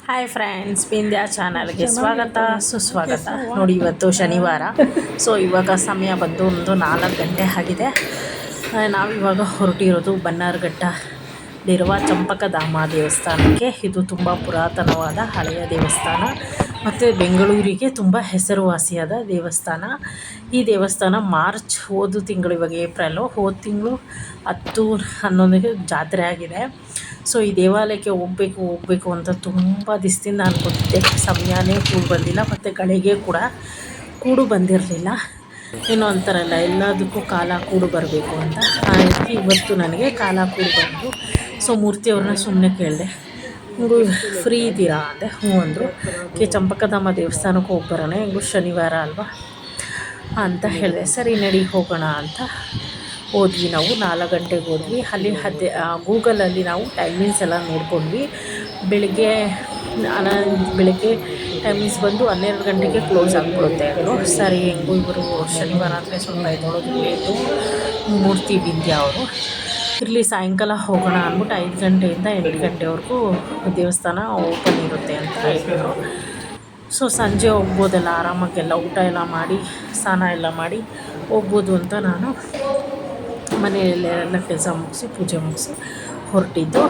Hi friends, Bindya ಚಾನಲ್ಗೆ ಸ್ವಾಗತ ಸುಸ್ವಾಗತ. ನೋಡಿ, ಇವತ್ತು ಶನಿವಾರ. ಸೊ ಇವಾಗ ಸಮಯ ಬಂದು ಒಂದು 4 ಗಂಟೆ ಆಗಿದೆ. ನಾವಿವಾಗ ಹೊರಟಿರೋದು ಬನ್ನಾರಘಟ್ಟದಲ್ಲಿರುವ ಚಂಪಕಧಾಮ ದೇವಸ್ಥಾನಕ್ಕೆ. ಇದು ತುಂಬ ಪುರಾತನವಾದ ಹಳೆಯ ದೇವಸ್ಥಾನ ಮತ್ತು ಬೆಂಗಳೂರಿಗೆ ತುಂಬ ಹೆಸರುವಾಸಿಯಾದ ದೇವಸ್ಥಾನ. ಈ ದೇವಸ್ಥಾನ ಮಾರ್ಚ್ ಹೋದ ತಿಂಗಳು, ಇವಾಗ ಏಪ್ರಿಲು, ಹೋದ ತಿಂಗಳು 10-11 ಜಾತ್ರೆ ಆಗಿದೆ. ಸೊ ಈ ದೇವಾಲಯಕ್ಕೆ ಹೋಗಬೇಕು ಅಂತ ತುಂಬ ದಿವಸದಿಂದ ಅನ್ಕೊತಿದ್ದೆ. ಸಮಯನೇ ಬಂದಿಲ್ಲ ಮತ್ತು ಗಳಿಗೆ ಕೂಡ ಕೂಡು ಬಂದಿರಲಿಲ್ಲ. ಏನೋ ಅಂತಾರಲ್ಲ, ಎಲ್ಲದಕ್ಕೂ ಕಾಲ ಕೂಡು ಬರಬೇಕು ಅಂತ. ಇವತ್ತು ನನಗೆ ಕಾಲ ಕೂಡು ಬಂತು. ಸೊ ಮೂರ್ತಿಯವ್ರನ್ನ ಸುಮ್ಮನೆ ಕೇಳಿದೆ, ಹಿಂಗೂ ಫ್ರೀ ಇದ್ದೀರಾ ಅಂದೆ. ಹ್ಞೂ ಅಂದರು. ಚಂಪಕಧಾಮ ದೇವಸ್ಥಾನಕ್ಕೆ ಹೋಗಿ ಬರೋಣ, ಹೆಂಗೂ ಶನಿವಾರ ಅಲ್ವಾ ಅಂತ ಹೇಳಿದೆ. ಸರಿ ನಡಿ ಹೋಗೋಣ ಅಂತ ಹೋದ್ವಿ. ನಾವು 4 ಗಂಟೆಗೆ ಹೋದ್ವಿ. ಅಲ್ಲಿ ಗೂಗಲಲ್ಲಿ ನಾವು ಟೈಮಿಂಗ್ಸ್ ಎಲ್ಲ ನೋಡ್ಕೊಂಡ್ವಿ. ಬೆಳಗ್ಗೆ ಟೈಮಿಂಗ್ಸ್ ಬಂದು 12 ಗಂಟೆಗೆ ಕ್ಲೋಸ್ ಆಗಿಬಿಡುತ್ತೆ ಅಂದರು. ಸರಿ, ಹೆಂಗೂ ಇವರು ಶನಿವಾರ ಅಂದರೆ ಸ್ವಲ್ಪ ಎದ್ದೊಳೋದು ಲೇಟು, ಮೂರ್ತಿ ಬಿಂದ್ಯಾ ಅವರು ಇರಲಿ ಸಾಯಂಕಾಲ ಹೋಗೋಣ ಅಂದ್ಬಿಟ್ಟು 5 ಗಂಟೆಯಿಂದ 8 ಗಂಟೆವರೆಗೂ ದೇವಸ್ಥಾನ ಓಪನ್ ಇರುತ್ತೆ ಅಂತ ಹೇಳಿದರು. ಸೊ ಸಂಜೆ ಹೋಗ್ಬೋದಲ್ಲ, ಆರಾಮಾಗೆಲ್ಲ ಊಟ ಎಲ್ಲ ಮಾಡಿ ಸ್ನಾನ ಎಲ್ಲ ಮಾಡಿ ಹೋಗ್ಬೋದು ಅಂತ ನಾನು ಮನೆಯಲ್ಲೆಲ್ಲ ಕೆಲಸ ಮುಗಿಸಿ ಪೂಜೆ ಮುಗಿಸಿ ಹೊರಟಿದ್ದು.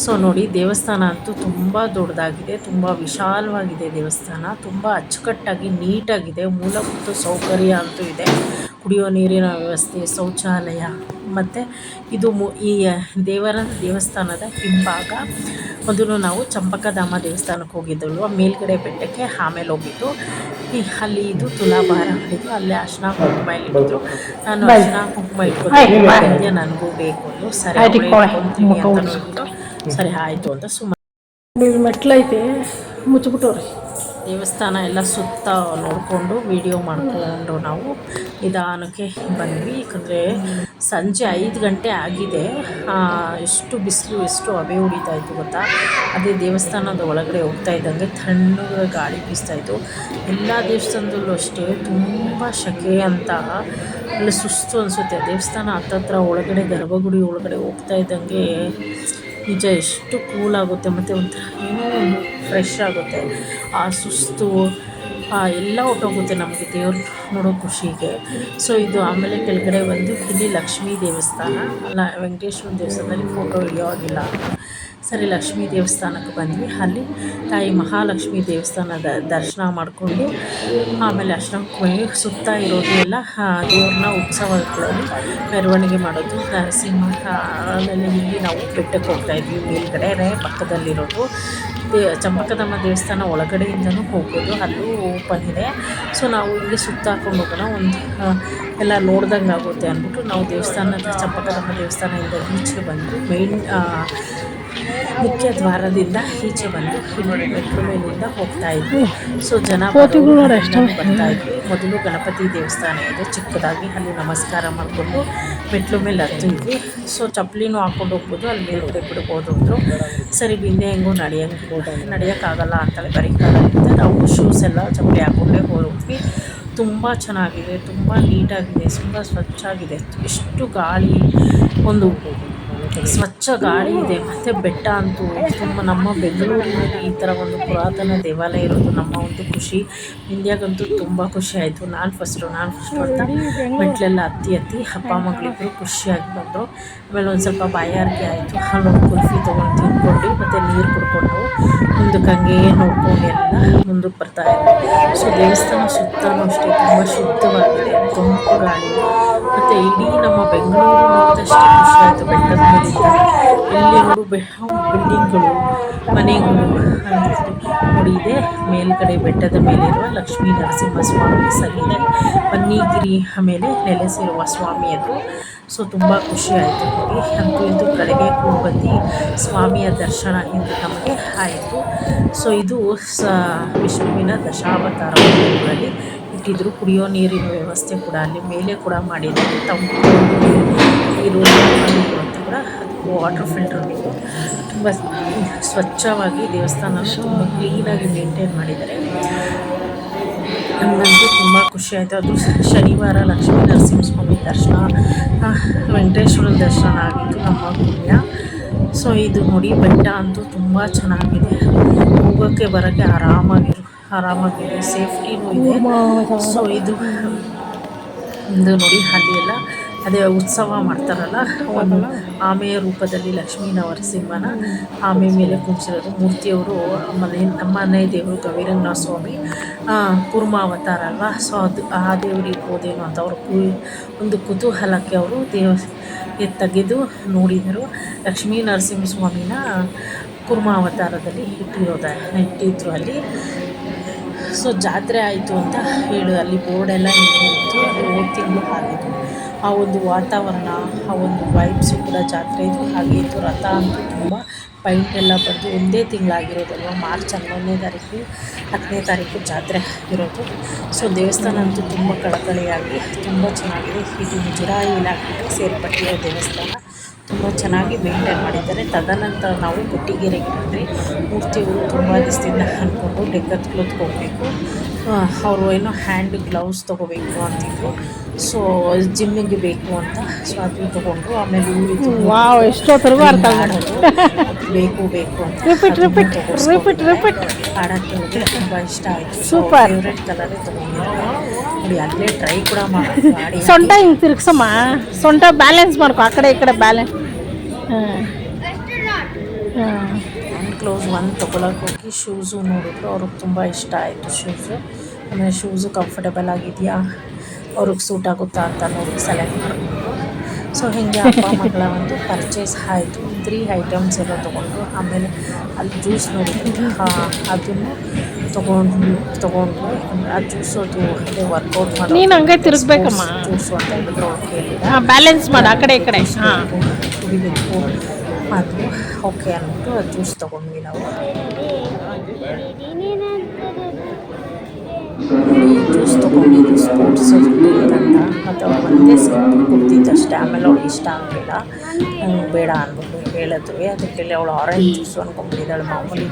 ಸೊ ನೋಡಿ, ದೇವಸ್ಥಾನ ಅಂತೂ ತುಂಬ ದೊಡ್ಡದಾಗಿದೆ, ತುಂಬ ವಿಶಾಲವಾಗಿದೆ ದೇವಸ್ಥಾನ. ತುಂಬ ಅಚ್ಚುಕಟ್ಟಾಗಿ ನೀಟಾಗಿದೆ. ಮೂಲಭೂತ ಸೌಕರ್ಯ ಅಂತೂ ಇದೆ. ಕುಡಿಯೋ ನೀರಿನ ವ್ಯವಸ್ಥೆ, ಶೌಚಾಲಯ ಮತ್ತು ಇದು ಈ ದೇವಸ್ಥಾನದ ಹಿಂಭಾಗ. ಮೊದಲು ನಾವು ಚಂಪಕಧಾಮ ದೇವಸ್ಥಾನಕ್ಕೆ ಹೋಗಿದ್ದಲ್ವ, ಮೇಲ್ಗಡೆ ಬೆಟ್ಟಕ್ಕೆ ಆಮೇಲೆ ಹೋಗಿದ್ದು. ಅಲ್ಲಿ ಇದು ತುಲಾಭಾರ ಮಾಡಿದ್ದು, ಅಲ್ಲೇ ಅರ್ಶಿನ ಕುಂಕುಮ ಇಟ್ಟಿದ್ರು. ನಾನು ಅರ್ಶಿನ ಕುಂಕುಮ ಇಟ್ಕೊತೀನಿ, ನನಗೂ ಬೇಕು ಅಂದು. ಸರಿ ಇಟ್ಕೊತೀನಿ ಅಂತ ನೋಡಿಬಿಟ್ಟು ಸರಿ ಆಯಿತು ಅಂತ ಸುಮ್ಮನೆ. ಮೆಟ್ಲೈತೆ ಮುಚ್ಚಿಬಿಟ್ಟವ್ರಿ. ದೇವಸ್ಥಾನ ಎಲ್ಲ ಸುತ್ತ ನೋಡಿಕೊಂಡು ವೀಡಿಯೋ ಮಾಡಿಕೊಂಡು ನಾವು ನಿಧಾನಕ್ಕೆ ಬಂದ್ವಿ. ಯಾಕಂದರೆ ಸಂಜೆ 5 ಗಂಟೆ ಆಗಿದೆ. ಎಷ್ಟು ಬಿಸಿಲು, ಎಷ್ಟು ಹಬೆ ಹೊಡಿತಾಯಿತ್ತು ಗೊತ್ತಾ. ಅದೇ ದೇವಸ್ಥಾನದ ಒಳಗಡೆ ಹೋಗ್ತಾ ಇದ್ದಂಗೆ ತಣ್ಣಗೆ ಗಾಳಿ ಬೀಸ್ತಾಯಿತ್ತು. ಎಲ್ಲ ದೇವಸ್ಥಾನದಲ್ಲೂ ಅಷ್ಟೇ ತುಂಬ ಶೆಕೆ ಅಂತ ಅಲ್ಲಿ ಸುಸ್ತು ಅನಿಸುತ್ತೆ. ದೇವಸ್ಥಾನ ಹತ್ತತ್ರ ಒಳಗಡೆ ಗರ್ಭಗುಡಿ ಒಳಗಡೆ ಹೋಗ್ತಾ ಇದ್ದಂಗೆ ನಿಜ ಎಷ್ಟು ಕೂಲಾಗುತ್ತೆ ಮತ್ತು ಒಂಥರ ಏನೋ ಒಂದು ಫ್ರೆಶ್ ಆಗುತ್ತೆ. ಆ ಸುಸ್ತು ಎಲ್ಲ ಹೊಟ್ಟೋಗುತ್ತೆ ನಮಗೆ ದೇವ್ರು ನೋಡೋ ಖುಷಿಗೆ. ಸೊ ಇದು ಆಮೇಲೆ ಕೆಳಗಡೆ ಬಂದು ಇಲ್ಲಿ ಲಕ್ಷ್ಮೀ ದೇವಸ್ಥಾನ ಅಲ್ಲ, ವೆಂಕಟೇಶ್ವರ ದೇವಸ್ಥಾನದಲ್ಲಿ ಫೋಟೋ ಹಿಡಿಯೋ ಆಗಿಲ್ಲ. ಸರಿ, ಲಕ್ಷ್ಮೀ ದೇವಸ್ಥಾನಕ್ಕೆ ಬಂದ್ವಿ. ಅಲ್ಲಿ ತಾಯಿ ಮಹಾಲಕ್ಷ್ಮಿ ದೇವಸ್ಥಾನದ ದರ್ಶನ ಮಾಡಿಕೊಂಡು ಆಮೇಲೆ ಅಷ್ಟೊಂದು ಸುತ್ತ ಇರೋದು ಎಲ್ಲ ದೇವ್ರನ್ನ ಉತ್ಸವಗಳಲ್ಲಿ ಮೆರವಣಿಗೆ ಮಾಡೋದು. ನರಸಿಂಹ ಆಮೇಲೆ ಇಲ್ಲಿ ನಾವು ಬೆಟ್ಟಕ್ಕೆ ಹೋಗ್ತಾಯಿದ್ವಿ. ಮೇಲ್ಗಡೆ ಪಕ್ಕದಲ್ಲಿರೋದು ಚಂಪಕಧಾಮ ದೇವಸ್ಥಾನ ಒಳಗಡೆಯಿಂದನೂ ಹೋಗ್ಬೋದು, ಅಲ್ಲೂ ಓಪನ್ ಇದೆ. ಸೊ ನಾವು ಇಲ್ಲಿ ಸುತ್ತ ಹಾಕೊಂಡು ಹೋಗೋಣ, ಒಂದು ಎಲ್ಲ ನೋಡ್ದಂಗೆ ಆಗುತ್ತೆ ಅಂದ್ಬಿಟ್ಟು ನಾವು ಚಂಪಕಧಾಮ ದೇವಸ್ಥಾನದಿಂದ ಈಚೆ ಬಂದು ಮುಖ್ಯ ದ್ವಾರದಿಂದ ಈಚೆ ಬಂದು ಇಲ್ಲಿ ಮೆಟ್ಲು ಮೇಲಿಂದ ಹೋಗ್ತಾ ಇದ್ವಿ. ಸೊ ಜನ ಬರ್ತಾ ಇದ್ವಿ. ಮೊದಲು ಗಣಪತಿ ದೇವಸ್ಥಾನ ಇದೆ ಚಿಕ್ಕದಾಗಿ, ಅಲ್ಲಿ ನಮಸ್ಕಾರ ಮಾಡಿಕೊಂಡು ಮೆಟ್ಲು ಮೇಲೆ ಹತ್ತಿದ್ವಿ. ಸೊ ಚಪ್ಪಲಿನೂ ಹಾಕ್ಕೊಂಡು ಹೋಗ್ಬೋದು, ಅಲ್ಲಿ ಮೇಲ್ಗಡೆ ಬಿಡ್ಬೋದು ಅಂದರು. ಸರಿ, ಬಿಂದೆ ಹೆಂಗೂ ನಡೆಯೋಕ್ಕಾಗಲ್ಲ ಅಂತೇಳಿ ಬರೀಕಾಗುತ್ತೆ. ನಾವು ಶೂಸ್ ಎಲ್ಲ ಚಪ್ಪಲಿ ಹಾಕ್ಕೊಂಡೇ ಹೋದ್ವಿ. ತುಂಬ ಚೆನ್ನಾಗಿದೆ, ತುಂಬ ನೀಟಾಗಿದೆ, ತುಂಬ ಸ್ವಚ್ಛಾಗಿದೆ. ಎಷ್ಟು ಗಾಳಿ, ಒಂದು ಸ್ವಚ್ಛ ಗಾಳಿ ಇದೆ. ಮತ್ತು ಬೆಟ್ಟ ಅಂತೂ ತುಂಬ, ನಮ್ಮ ಬೆಂಗಳೂರಿನಲ್ಲಿ ಈ ಥರ ಒಂದು ಪುರಾತನ ದೇವಾಲಯ ಇರೋದು ನಮ್ಮ ಒಂದು ಖುಷಿ. ಇಂಡಿಯಾಗಂತೂ ತುಂಬ ಖುಷಿ ಆಯಿತು. ನಾನು ಫಸ್ಟು ಅಂತ ಮೆಟ್ಲೆಲ್ಲ ಹತ್ತಿ ಅಪ್ಪ ಮಗಳಿಬ್ಬರು ಖುಷಿಯಾಗಿ ಬಂದರು. ಆಮೇಲೆ ಒಂದು ಸ್ವಲ್ಪ ಬಾಯಾರಿಕೆ ಆಯಿತು. ಅಲ್ಲೊಂದು ಕುಲ್ಫಿ ತೊಗೊಂಡು ತಿಂದ್ಕೊಂಡು ಮತ್ತು ನೀರು ಕುಡ್ಕೊಂಡು ಮುಂದಕ್ಕೆ ಹಂಗೆ ನೋಡ್ಕೊಂಡು ಎಲ್ಲ ಮುಂದಕ್ಕೆ ಬರ್ತಾಯಿದ್ವಿ. ಸೊ ದೇವಸ್ಥಾನ ಸುತ್ತಲೂ ಅಷ್ಟೇ ತುಂಬ ಶುದ್ಧವಾಗಿದೆ, ತಂಪು ಗಾಳಿ. ಮತ್ತು ಇಡೀ ನಮ್ಮ ಬೆಂಗಳೂರು ನೋಡಿದಷ್ಟು ಖುಷಿ ಆಯಿತು. ಬೆಟ್ಟದ ಮೇಲಿಂದ ಎಲ್ಲಿ ನೋಡು ಬಿಲ್ಡಿಂಗ್ಗಳು, ಮನೆಗಳು ನೋಡಿ. ಇದೆ ಮೇಲ್ಗಡೆ ಬೆಟ್ಟದ ಮೇಲಿರುವ ಲಕ್ಷ್ಮೀ ನರಸಿಂಹಸ್ವಾಮಿ ಸನ್ನಿಧಿ, ಬನ್ನಿಗಿರಿ ಮೇಲೆ ನೆಲೆಸಿರುವ ಸ್ವಾಮಿಯದು. ಸೊ ತುಂಬ ಖುಷಿ ಆಯಿತು ನೋಡಿ. ಅಂತೂ ಇಂದು ಕಡೆಗೆ ಬಂದು ಸ್ವಾಮಿಯ ದರ್ಶನ ಇಂದು ನಮಗೆ ಆಯಿತು. ಸೊ ಇದು ವಿಷ್ಣುವಿನ ದಶಾವತಾರಗಳಲ್ಲಿ ಇಟ್ಟಿದ್ರು. ಕುಡಿಯೋ ನೀರಿನ ವ್ಯವಸ್ಥೆ ಕೂಡ ಅಲ್ಲಿ ಮೇಲೆ ಕೂಡ ಮಾಡಿದ್ದಾರೆ. ತಂಪು ನೀರು ಅಂತ ಕೂಡ ವಾಟರ್ ಫಿಲ್ಟರ್ ನೀರು. ತುಂಬ ಸ್ವಚ್ಛವಾಗಿ ದೇವಸ್ಥಾನ ತುಂಬ ಕ್ಲೀನಾಗಿ ಮೇಂಟೈನ್ ಮಾಡಿದ್ದಾರೆ. ನನಗಂತೂ ತುಂಬ ಖುಷಿ ಆಯಿತು. ಅದು ಶನಿವಾರ ಲಕ್ಷ್ಮೀ ನರಸಿಂಹಸ್ವಾಮಿ ದರ್ಶನ, ವೆಂಕಟೇಶ್ವರ ದರ್ಶನ ಆಗಿತ್ತು ನಮ್ಮ ಪುಣ್ಯ. ಸೊ ಇದು ನೋಡಿ, ಬೆಟ್ಟ ಅಂತೂ ತುಂಬ ಚೆನ್ನಾಗಿದೆ, ಹೋಗೋಕ್ಕೆ ಬರೋಕ್ಕೆ ಆರಾಮಾಗಿದೆ, ಸೇಫ್ಟಿನೂ ಇದೆ. ಸೊ ಇದು ನೋಡಿ, ಅಲ್ಲಿ ಎಲ್ಲ ಅದೇ ಉತ್ಸವ ಮಾಡ್ತಾರಲ್ಲ, ಒಂದು ಆಮೆಯ ರೂಪದಲ್ಲಿ ಲಕ್ಷ್ಮೀ ನರಸಿಂಹನ ಆಮೆ ಮೇಲೆ ಕುಂಚಿರೋದು ಮೂರ್ತಿಯವರು. ನಮ್ಮ ಮನೆ ದೇವರು ಗವಿರಂಗನಾಥ ಸ್ವಾಮಿ ಕೂರ್ಮ ಅವತಾರ ಅಲ್ವಾ. ಸೊ ಅದು ಆ ದೇವ್ರು ಇರ್ಬೋದೇನೋ ಅಂತ ಒಂದು ಕುತೂಹಲಕ್ಕೆ ಅವರು ತೆಗೆದು ನೋಡಿದರು. ಲಕ್ಷ್ಮೀ ನರಸಿಂಹಸ್ವಾಮಿನ ಕೂರ್ಮ ಅವತಾರದಲ್ಲಿ ಇಟ್ಟಿದ್ರು ಅಲ್ಲಿ. ಸೊ ಜಾತ್ರೆ ಆಯಿತು ಅಂತ ಅಲ್ಲಿ ಬೋರ್ಡೆಲ್ಲ ಇತ್ತು. ಅದು ಹೋದ ತಿಂಗಳು ಆಗಿತ್ತು. ಆ ಒಂದು ವಾತಾವರಣ, ಆ ಒಂದು ವೈಬ್ಸು ಕೂಡ ಜಾತ್ರೆ ಇದು ಹಾಗೆ ಇತ್ತು. ರಥ ಅಂತೂ ತುಂಬ ಪೈಂಟ್ ಎಲ್ಲ ಬರೆದು ಒಂದೇ ತಿಂಗಳಾಗಿರೋದಲ್ವ, ಮಾರ್ಚ್ 10ನೇ ತಾರೀಕು ಜಾತ್ರೆ ಇರೋದು. ಸೊ ದೇವಸ್ಥಾನ ಅಂತೂ ತುಂಬ ಕಳಕಳಿಯಾಗಿ ತುಂಬ ಚೆನ್ನಾಗಿದೆ. ಇದು ಮುಜರಾಯಿ ಇಲಾಖೆಗೆ ಸೇರ್ಪಟ್ಟಿರೋ ದೇವಸ್ಥಾನ, ತುಂಬ ಚೆನ್ನಾಗಿ ಮೇಂಟೈನ್ ಮಾಡಿದ್ದಾರೆ. ತದನಂತರ ನಾವು ಕೊಟ್ಟಿಗೆರೆಗೆ ಬಂದರೆ ಮೂರ್ತಿಯವರು ತುಂಬ ದಿವಸದಿಂದ ಅಂದ್ಕೊಂಡು ಡೆಕ್ಕತ್ ಕ್ಲೋತ್ ಹೋಗಬೇಕು, ಅವರು ಏನೋ ಹ್ಯಾಂಡ್ ಗ್ಲೌಸ್ ತೊಗೋಬೇಕು ಅಂತಿದ್ರು. ಸೊ ಜಿಮ್ಮಿಗೆ ಬೇಕು ಅಂತ, ಸೊ ಅದು ತೊಗೊಂಡ್ರು. ಆಮೇಲೆ ಎಷ್ಟೊತ್ತರೆಗೂ ಬೇಕು ಅಂತ ಆಡೋಕ್ಕೆ ಹೋಗಿ ತುಂಬ ಇಷ್ಟ ಆಯಿತು. ಸೂಪರ್ ಫೇವ್ರೆಟ್ ಕಲರೇ ತೊಗೊಂಡಿದ್ದಾರೆ ನೋಡಿ. ಅಲ್ಲೇ ಟ್ರೈ ಕೂಡ ಮಾಡಿ ಸೊಂಟ ಹಿಂಗೆ ತಿರ್ಗ್ಸಮ್ಮ, ಸೊಂಟ ಬ್ಯಾಲೆನ್ಸ್ ಮಾಡ್ಕೊ, ಆ ಕಡೆ ಈ ಕಡೆ ಬ್ಯಾಲೆನ್ಸ್. ಕ್ಲೋಸ್ ಒಂದು ತೊಗೊಳಕ್ಕೆ ಹೋಗಿ ಶೂಸು ನೋಡಿದ್ರು, ಅವ್ರಿಗೆ ತುಂಬ ಇಷ್ಟ ಆಯಿತು ಶೂಸು. ಆಮೇಲೆ ಶೂಸು ಕಂಫರ್ಟಬಲ್ ಆಗಿದೆಯಾ, ಅವ್ರಿಗೆ ಸೂಟ್ ಆಗುತ್ತಾ ಅಂತ ನೋಡಿ ಸೆಲೆಕ್ಟ್ ಮಾಡಿಕೊಂಡು. ಸೊ ಹೀಗೆ ಅಪ್ಪ ಮಗಳ ಒಂದು ಪರ್ಚೇಸ್ ಆಯಿತು. 3 ಐಟಮ್ಸ್ ಎಲ್ಲ ತೊಗೊಂಡ್ರು. ಆಮೇಲೆ ಅಲ್ಲಿ ಜ್ಯೂಸ್ ನೋಡಿದ್ರು, ಅದನ್ನು ತೊಗೊಂಡ್ರು. ಆ ಜ್ಯೂಸು ಅದು ಅದೇ ವರ್ಕೌಟ್ ಮಾಡಿ ನೀನು ಹಂಗೆ ತಿರುಗಬೇಕಮ್ಮ, ಜ್ಯೂಸು ಅಂತ ಹೇಳಿದ್ರು. ಅವ್ರು ಕೇಳಿಲ್ಲ, ಬ್ಯಾಲೆನ್ಸ್ ಮಾಡಿ ಆ ಕಡೆ ಈ ಕಡೆ ಕುಡಿಬೇಕು ಅದು ಓಕೆ ಅಂದ್ಬಿಟ್ಟು ಅದು ಜ್ಯೂಸ್ ತೊಗೊಂಡ್ವಿ ನಾವು. ಜ್ಯೂಸ್ ತೊಗೊಂಡಿದ್ದು ಸ್ಪೋರ್ಟ್ಸ್ ಅಂತ, ಮತ್ತು ಒಂದೇ ಸ್ಕಿಪ್ ಕುಡ್ದಿದ್ದಷ್ಟೇ. ಆಮೇಲೆ ಅವ್ಳಿಗೆ ಇಷ್ಟ ಆಗಲಿಲ್ಲ, ನಂಗೆ ಬೇಡ ಅಂದ್ಬಿಟ್ಟು ಹೇಳಿದ್ವಿ. ಅದಕ್ಕೆ ಅವಳು ಆರೆಂಜ್ ಜ್ಯೂಸು ಅಂದ್ಕೊಂಡ್ಬಿಟ್ಟಿದ್ದಾಳೆ. ಮಾಮೂಲಿ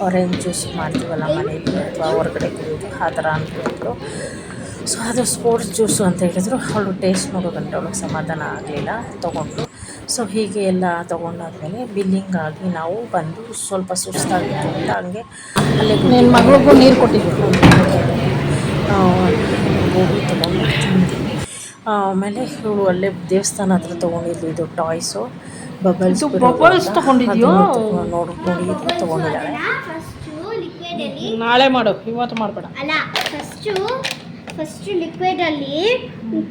ಆರೆಂಜ್ ಜ್ಯೂಸ್ ಮಾಡ್ತೀವಲ್ಲ ಮನೇಲಿ ಅಥವಾ ಹೊರಗಡೆ ಕುಡಿಯೋದು, ಆ ಥರ ಅಂದ್ಕೊಂಡ್ರು. ಸೊ ಅದು ಸ್ಪೋರ್ಟ್ಸ್ ಜ್ಯೂಸು ಅಂತ ಹೇಳಿದ್ರು. ಅವಳು ಟೇಸ್ಟ್ ನೋಡೋದಂటే ಅವಳಿಗೆ ಸಮಾಧಾನ ಆಗಲಿಲ್ಲ, ತೊಗೊಂಡ್ರು. ಸೊ ಹೀಗೆ ಎಲ್ಲ ತೊಗೊಂಡಾದ್ಮೇಲೆ ಬಿಲ್ಲಿಂಗ್ ಆಗಿ ನಾವು ಬಂದು ಸ್ವಲ್ಪ ಸುಸ್ತಾಗಿತ್ತು ಅಂತ ಹಂಗೆ ಅಲ್ಲೇ ಮಗಳಿಗೂ ನೀರು ಕೊಟ್ಟಿದ್ದು ಗೋಬಿ ತೊಗೊಂಡು ತಿಂತೀವಿ. ಆಮೇಲೆ ಇವಳು ಅಲ್ಲೇ ದೇವಸ್ಥಾನ ಹತ್ರ ತೊಗೊಂಡಿದ್ಲು ಇದು ಟಾಯ್ಸು, ಬಬಲ್ಸ್ ತೊಗೊಂಡಿದ್ಯೋ ನೋಡಿ ಇದು ತೊಗೊಂಡಿದ್ದಾಳೆ. ನಾಳೆ ಮಾಡು, ಇವತ್ತು ಮಾಡಬೇಡ. ಅಲ್ಲ, ಫಸ್ಟ್ ಲಿಕ್ವಿಡಲ್ಲಿ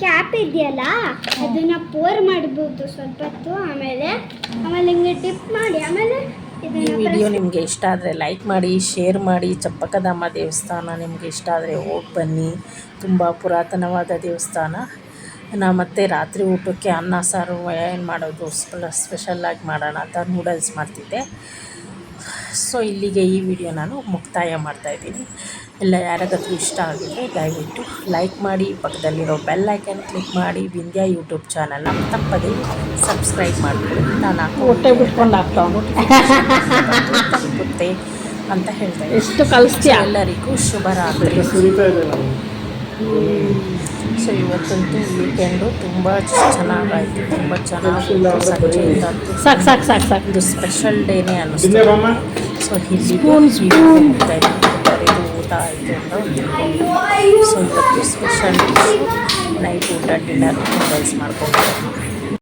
ಕ್ಯಾಪ್ ಇದೆಯಲ್ಲ ಅದನ್ನು ಪೋರ್ ಮಾಡ್ಬೋದು ಸ್ವಲ್ಪ ಹೊತ್ತು. ಆಮೇಲೆ ಹಿಂಗೆ ಡಿಪ್ ಮಾಡಿ ಆಮೇಲೆ ಈ ವಿಡಿಯೋ ನಿಮಗೆ ಇಷ್ಟ ಆದರೆ ಲೈಕ್ ಮಾಡಿ, ಶೇರ್ ಮಾಡಿ. ಚಪ್ಪಕದಮ್ಮ ದೇವಸ್ಥಾನ ನಿಮಗೆ ಇಷ್ಟ ಆದರೆ ಹೋಗಿ ಬನ್ನಿ. ತುಂಬ ಪುರಾತನವಾದ ದೇವಸ್ಥಾನ. ಮತ್ತೆ ರಾತ್ರಿ ಊಟಕ್ಕೆ ಅನ್ನ ಸಾರು ಏನು ಮಾಡೋದು, ಸ್ಪೆಷಲ್ಲಾಗಿ ಮಾಡೋಣ ಅಂತ ನೂಡಲ್ಸ್ ಮಾಡ್ತಿದ್ದೆ. ಸೊ ಇಲ್ಲಿಗೆ ಈ ವಿಡಿಯೋ ನಾನು ಮುಕ್ತಾಯ ಮಾಡ್ತಾಯಿದ್ದೀನಿ. ಎಲ್ಲ ಯಾರಿಗಾದ್ರೂ ಇಷ್ಟ ಆಗಿದ್ದರೆ ದಯವಿಟ್ಟು ಲೈಕ್ ಮಾಡಿ, ಪಕ್ಕದಲ್ಲಿರೋ ಬೆಲ್ ಐಕನ್ ಕ್ಲಿಕ್ ಮಾಡಿ, ವಿಂಧ್ಯ ಯೂಟ್ಯೂಬ್ ಚಾನಲ್ನ ತಪ್ಪದೇ ಸಬ್ಸ್ಕ್ರೈಬ್ ಮಾಡಿಕೊಳ್ಳಿ. ನಾನು ಹೊಟ್ಟೆ ಬಿಟ್ಕೊಂಡು ತಲುಪುತ್ತೆ ಅಂತ ಹೇಳ್ತಾ ಇದ್ದೀನಿ. ಎಷ್ಟು ಕಲಿಸ್ತೀಯ. ಎಲ್ಲರಿಗೂ ಶುಭರಾತ್ರಿ. ಸೊ ಇವತ್ತಂತೂ ವೀಕೆಂಡು ತುಂಬ ಚೆನ್ನಾಗಾಯಿತು, ತುಂಬ ಚೆನ್ನಾಗಿ ಸಂಜೆಯಿಂದ ಸಾಕು ಇದು ಸ್ಪೆಷಲ್ ಡೇನೇ ಅನ್ನಿಸ್ತು. ಸೊ ಇಲ್ಲಿ ಹೋಗ್ತಾ ಇದ್ದೀನಿ, ಊಟ ಆಯಿತು ಅಂತ. ಸೊ ಇವತ್ತು ಸ್ಪೆಷಲ್ ನೈಟ್ ಊಟ ಡಿನ್ನರ್ ನೂಡಲ್ಸ್ ಮಾಡ್ಕೊಂಡು